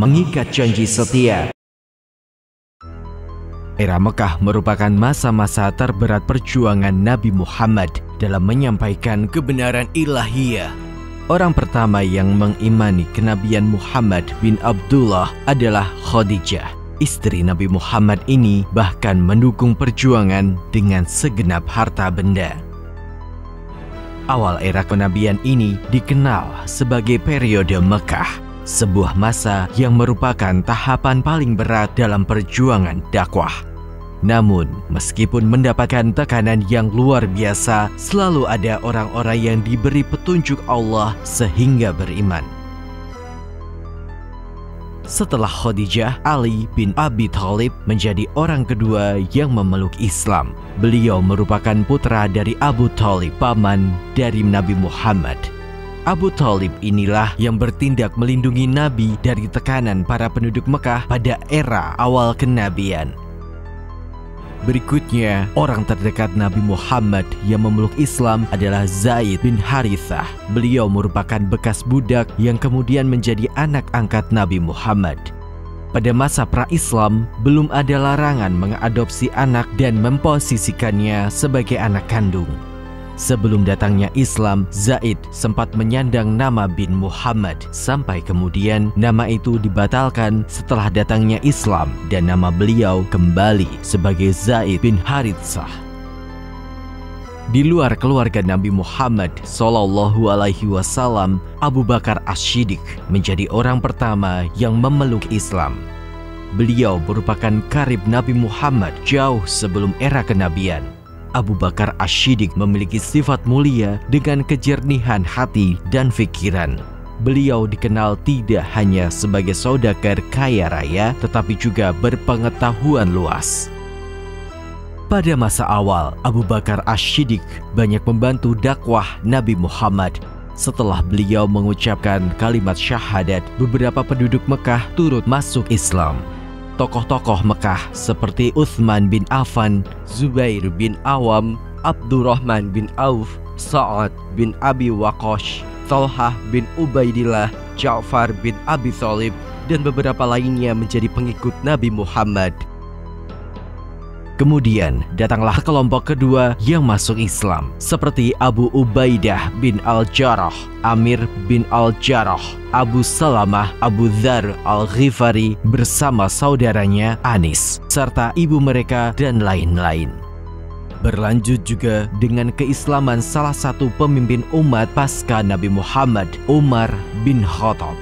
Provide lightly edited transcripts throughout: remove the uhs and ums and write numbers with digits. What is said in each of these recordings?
mengikat janji setia. Era Mekah merupakan masa-masa terberat perjuangan Nabi Muhammad dalam menyampaikan kebenaran ilahiyah. Orang pertama yang mengimani kenabian Muhammad bin Abdullah adalah Khadijah. Istri Nabi Muhammad ini bahkan mendukung perjuangan dengan segenap harta benda. Awal era kenabian ini dikenal sebagai periode Mekah, sebuah masa yang merupakan tahapan paling berat dalam perjuangan dakwah. Namun, meskipun mendapatkan tekanan yang luar biasa, selalu ada orang-orang yang diberi petunjuk Allah sehingga beriman. Setelah Khadijah, Ali bin Abi Thalib menjadi orang kedua yang memeluk Islam. Beliau merupakan putra dari Abu Thalib, paman dari Nabi Muhammad. Abu Thalib inilah yang bertindak melindungi Nabi dari tekanan para penduduk Mekah pada era awal kenabian. Berikutnya, orang terdekat Nabi Muhammad yang memeluk Islam adalah Zaid bin Harithah. Beliau merupakan bekas budak yang kemudian menjadi anak angkat Nabi Muhammad. Pada masa pra-Islam, belum ada larangan mengadopsi anak dan memposisikannya sebagai anak kandung. Sebelum datangnya Islam, Zaid sempat menyandang nama bin Muhammad, sampai kemudian nama itu dibatalkan setelah datangnya Islam dan nama beliau kembali sebagai Zaid bin Harithah. Di luar keluarga Nabi Muhammad SAW, Abu Bakar As-Siddiq menjadi orang pertama yang memeluk Islam. Beliau merupakan karib Nabi Muhammad jauh sebelum era kenabian. Abu Bakar As-Siddiq memiliki sifat mulia dengan kejernihan hati dan pikiran. Beliau dikenal tidak hanya sebagai saudagar kaya raya, tetapi juga berpengetahuan luas. Pada masa awal, Abu Bakar As-Siddiq banyak membantu dakwah Nabi Muhammad. Setelah beliau mengucapkan kalimat syahadat, beberapa penduduk Mekah turut masuk Islam. Tokoh-tokoh Mekah seperti Utsman bin Affan, Zubair bin Awam, Abdurrahman bin Auf, Sa'ad bin Abi Waqqas, Thalhah bin Ubaidillah, Ja'far bin Abi Thalib, dan beberapa lainnya menjadi pengikut Nabi Muhammad. Kemudian datanglah kelompok kedua yang masuk Islam, seperti Abu Ubaidah bin Al-Jarrah, Amir bin Al-Jarrah, Abu Salamah, Abu Dzar Al-Ghifari bersama saudaranya Anis, serta ibu mereka dan lain-lain. Berlanjut juga dengan keislaman salah satu pemimpin umat pasca Nabi Muhammad, Umar bin Khattab.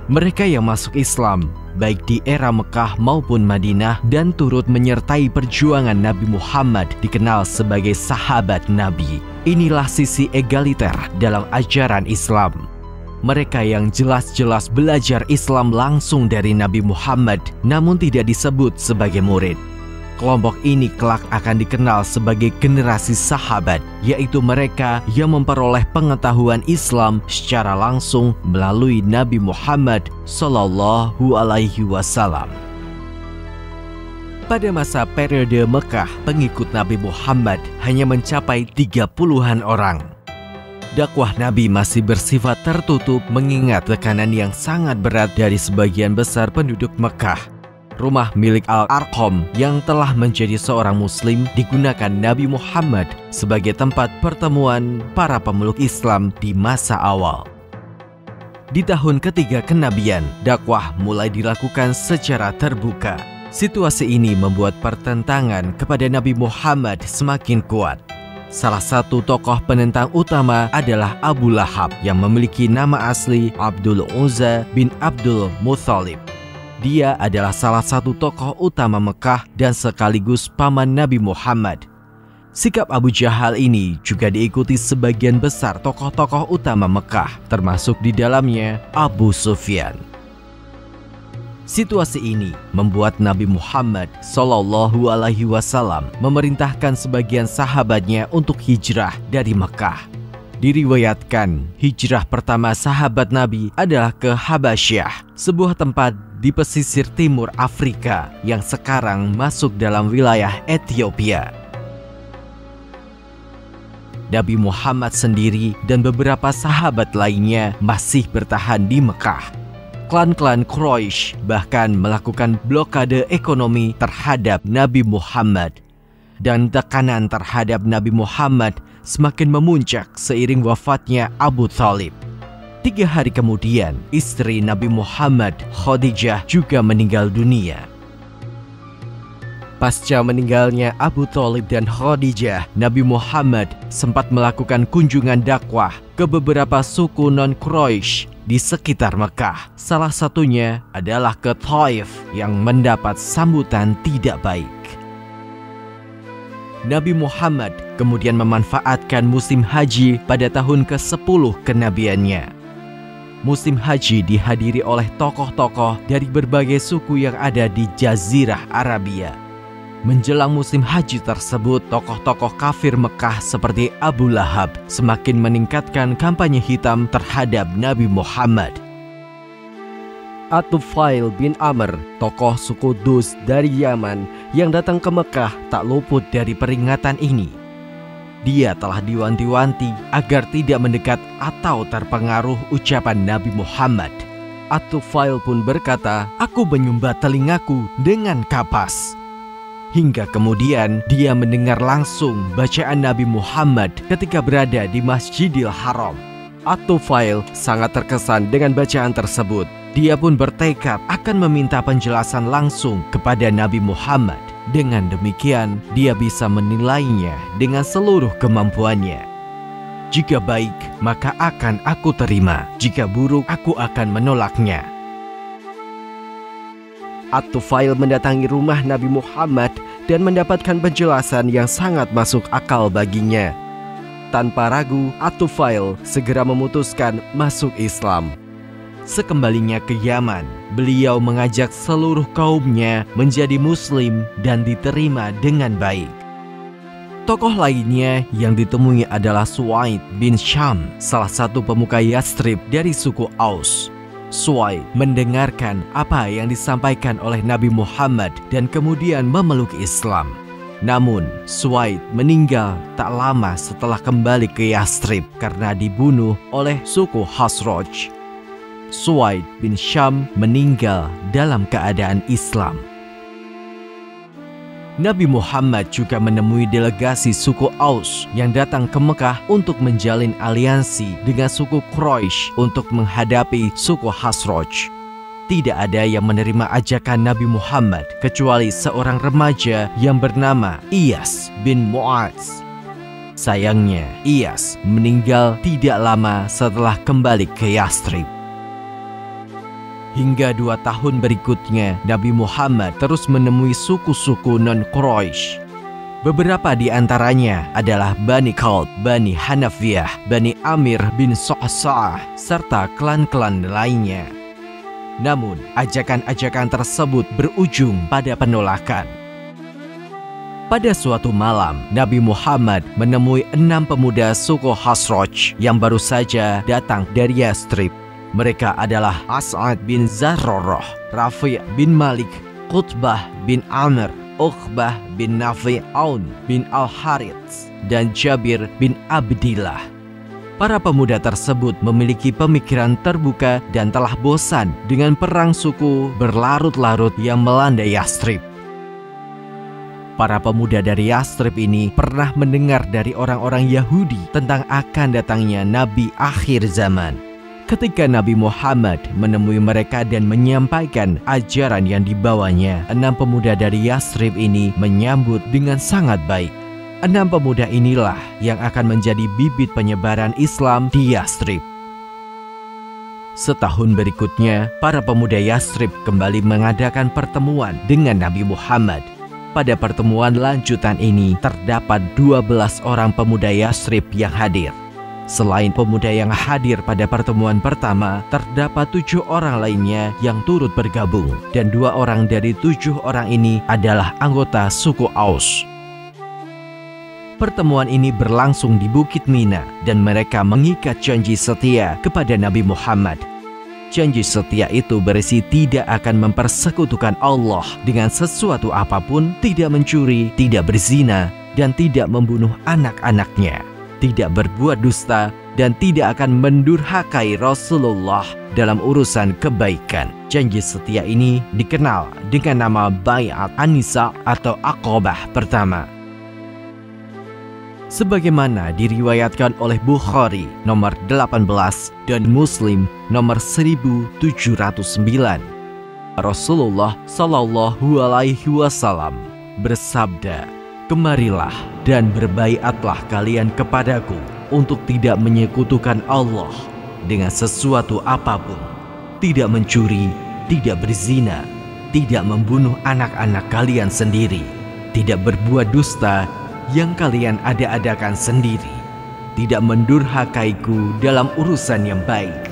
Mereka yang masuk Islam baik di era Mekah maupun Madinah dan turut menyertai perjuangan Nabi Muhammad dikenal sebagai sahabat Nabi. Inilah sisi egaliter dalam ajaran Islam. Mereka yang jelas-jelas belajar Islam langsung dari Nabi Muhammad namun tidak disebut sebagai murid. Kelompok ini kelak akan dikenal sebagai generasi sahabat, yaitu mereka yang memperoleh pengetahuan Islam secara langsung melalui Nabi Muhammad SAW. Pada masa periode Mekah, pengikut Nabi Muhammad hanya mencapai 30-an orang. Dakwah Nabi masih bersifat tertutup mengingat tekanan yang sangat berat dari sebagian besar penduduk Mekah. Rumah milik Al-Arqam yang telah menjadi seorang muslim digunakan Nabi Muhammad sebagai tempat pertemuan para pemeluk Islam di masa awal. Di tahun ketiga kenabian, dakwah mulai dilakukan secara terbuka. Situasi ini membuat pertentangan kepada Nabi Muhammad semakin kuat. Salah satu tokoh penentang utama adalah Abu Lahab yang memiliki nama asli Abdul Uzza bin Abdul Muthalib. Dia adalah salah satu tokoh utama Mekah dan sekaligus paman Nabi Muhammad. Sikap Abu Jahal ini juga diikuti sebagian besar tokoh-tokoh utama Mekah, termasuk di dalamnya Abu Sufyan. Situasi ini membuat Nabi Muhammad SAW memerintahkan sebagian sahabatnya untuk hijrah dari Mekah. Diriwayatkan, hijrah pertama sahabat Nabi adalah ke Habasyah, sebuah tempat di pesisir timur Afrika yang sekarang masuk dalam wilayah Ethiopia. Nabi Muhammad sendiri dan beberapa sahabat lainnya masih bertahan di Mekah. Klan-klan Quraisy bahkan melakukan blokade ekonomi terhadap Nabi Muhammad. Dan tekanan terhadap Nabi Muhammad semakin memuncak seiring wafatnya Abu Thalib. 3 hari kemudian, istri Nabi Muhammad, Khadijah, juga meninggal dunia. Pasca meninggalnya Abu Thalib dan Khadijah, Nabi Muhammad sempat melakukan kunjungan dakwah ke beberapa suku non-Quraisy di sekitar Mekah. Salah satunya adalah ke Thaif yang mendapat sambutan tidak baik. Nabi Muhammad kemudian memanfaatkan musim haji pada tahun ke-10 kenabiannya. Musim haji dihadiri oleh tokoh-tokoh dari berbagai suku yang ada di Jazirah Arabia. Menjelang musim haji tersebut, tokoh-tokoh kafir Mekah seperti Abu Lahab semakin meningkatkan kampanye hitam terhadap Nabi Muhammad. At-Tufail bin Amr, tokoh suku Dus dari Yaman yang datang ke Mekah, tak luput dari peringatan ini. Dia telah diwanti-wanti agar tidak mendekat atau terpengaruh ucapan Nabi Muhammad. At-Tufail pun berkata, "Aku menyumbat telingaku dengan kapas." Hingga kemudian dia mendengar langsung bacaan Nabi Muhammad ketika berada di Masjidil Haram. At-Tufail sangat terkesan dengan bacaan tersebut. Dia pun bertekad akan meminta penjelasan langsung kepada Nabi Muhammad. Dengan demikian, dia bisa menilainya dengan seluruh kemampuannya. Jika baik, maka akan aku terima. Jika buruk, aku akan menolaknya. At-Tufail mendatangi rumah Nabi Muhammad dan mendapatkan penjelasan yang sangat masuk akal baginya. Tanpa ragu, At-Tufail segera memutuskan masuk Islam. Sekembalinya ke Yaman, beliau mengajak seluruh kaumnya menjadi muslim dan diterima dengan baik. Tokoh lainnya yang ditemui adalah Suwaid bin Syam, salah satu pemuka Yathrib dari suku Aus. Suwaid mendengarkan apa yang disampaikan oleh Nabi Muhammad dan kemudian memeluk Islam. Namun, Suwaid meninggal tak lama setelah kembali ke Yathrib karena dibunuh oleh suku Khazraj. Suwaid bin Syam meninggal dalam keadaan Islam. Nabi Muhammad juga menemui delegasi suku Aus yang datang ke Mekah untuk menjalin aliansi dengan suku Quraisy untuk menghadapi suku Khazraj. Tidak ada yang menerima ajakan Nabi Muhammad kecuali seorang remaja yang bernama Iyas bin Mu'adz. Sayangnya, Iyas meninggal tidak lama setelah kembali ke Yathrib. Hingga 2 tahun berikutnya, Nabi Muhammad terus menemui suku-suku non-Quraisy. Beberapa di antaranya adalah Bani Kalb, Bani Hanafiyah, Bani Amir bin Sa'sa'ah, serta klan-klan lainnya. Namun, ajakan-ajakan tersebut berujung pada penolakan. Pada suatu malam, Nabi Muhammad menemui 6 pemuda suku Khazraj yang baru saja datang dari Yathrib. Mereka adalah As'ad bin Zarrarah, Rafi' bin Malik, Qutbah bin Amr, Uqbah bin Nafi' Aun bin Al-Harits, dan Jabir bin Abdillah. Para pemuda tersebut memiliki pemikiran terbuka dan telah bosan dengan perang suku berlarut-larut yang melanda Yathrib. Para pemuda dari Yathrib ini pernah mendengar dari orang-orang Yahudi tentang akan datangnya Nabi akhir zaman. Ketika Nabi Muhammad menemui mereka dan menyampaikan ajaran yang dibawanya, 6 pemuda dari Yathrib ini menyambut dengan sangat baik. 6 pemuda inilah yang akan menjadi bibit penyebaran Islam di Yathrib. Setahun berikutnya, para pemuda Yathrib kembali mengadakan pertemuan dengan Nabi Muhammad. Pada pertemuan lanjutan ini, terdapat 12 orang pemuda Yathrib yang hadir. Selain pemuda yang hadir pada pertemuan pertama, terdapat 7 orang lainnya yang turut bergabung, dan 2 orang dari 7 orang ini adalah anggota suku Aus. Pertemuan ini berlangsung di Bukit Mina, dan mereka mengikat janji setia kepada Nabi Muhammad. Janji setia itu berisi tidak akan mempersekutukan Allah dengan sesuatu apapun, tidak mencuri, tidak berzina, dan tidak membunuh anak-anaknya. tidak berbuat dusta, dan tidak akan mendurhakai Rasulullah dalam urusan kebaikan. Janji setia ini dikenal dengan nama Bai'at An-Nisa atau Aqabah pertama. Sebagaimana diriwayatkan oleh Bukhari nomor 18 dan Muslim nomor 1709, Rasulullah Shallallahu Alaihi Wasallam bersabda, "Kemarilah dan berbaiatlah kalian kepadaku untuk tidak menyekutukan Allah dengan sesuatu apapun, tidak mencuri, tidak berzina, tidak membunuh anak-anak kalian sendiri, tidak berbuat dusta yang kalian ada-adakan sendiri, tidak mendurhakaiku dalam urusan yang baik.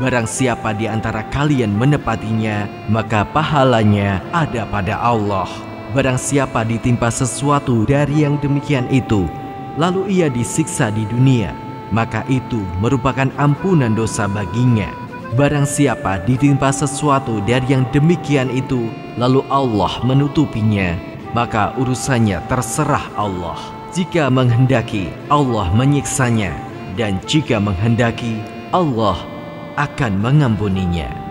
Barang siapa di antara kalian menepatinya, maka pahalanya ada pada Allah. Barang siapa ditimpa sesuatu dari yang demikian itu, lalu ia disiksa di dunia, maka itu merupakan ampunan dosa baginya. Barang siapa ditimpa sesuatu dari yang demikian itu, lalu Allah menutupinya, maka urusannya terserah Allah. Jika menghendaki, Allah menyiksanya, dan jika menghendaki, Allah akan mengampuninya."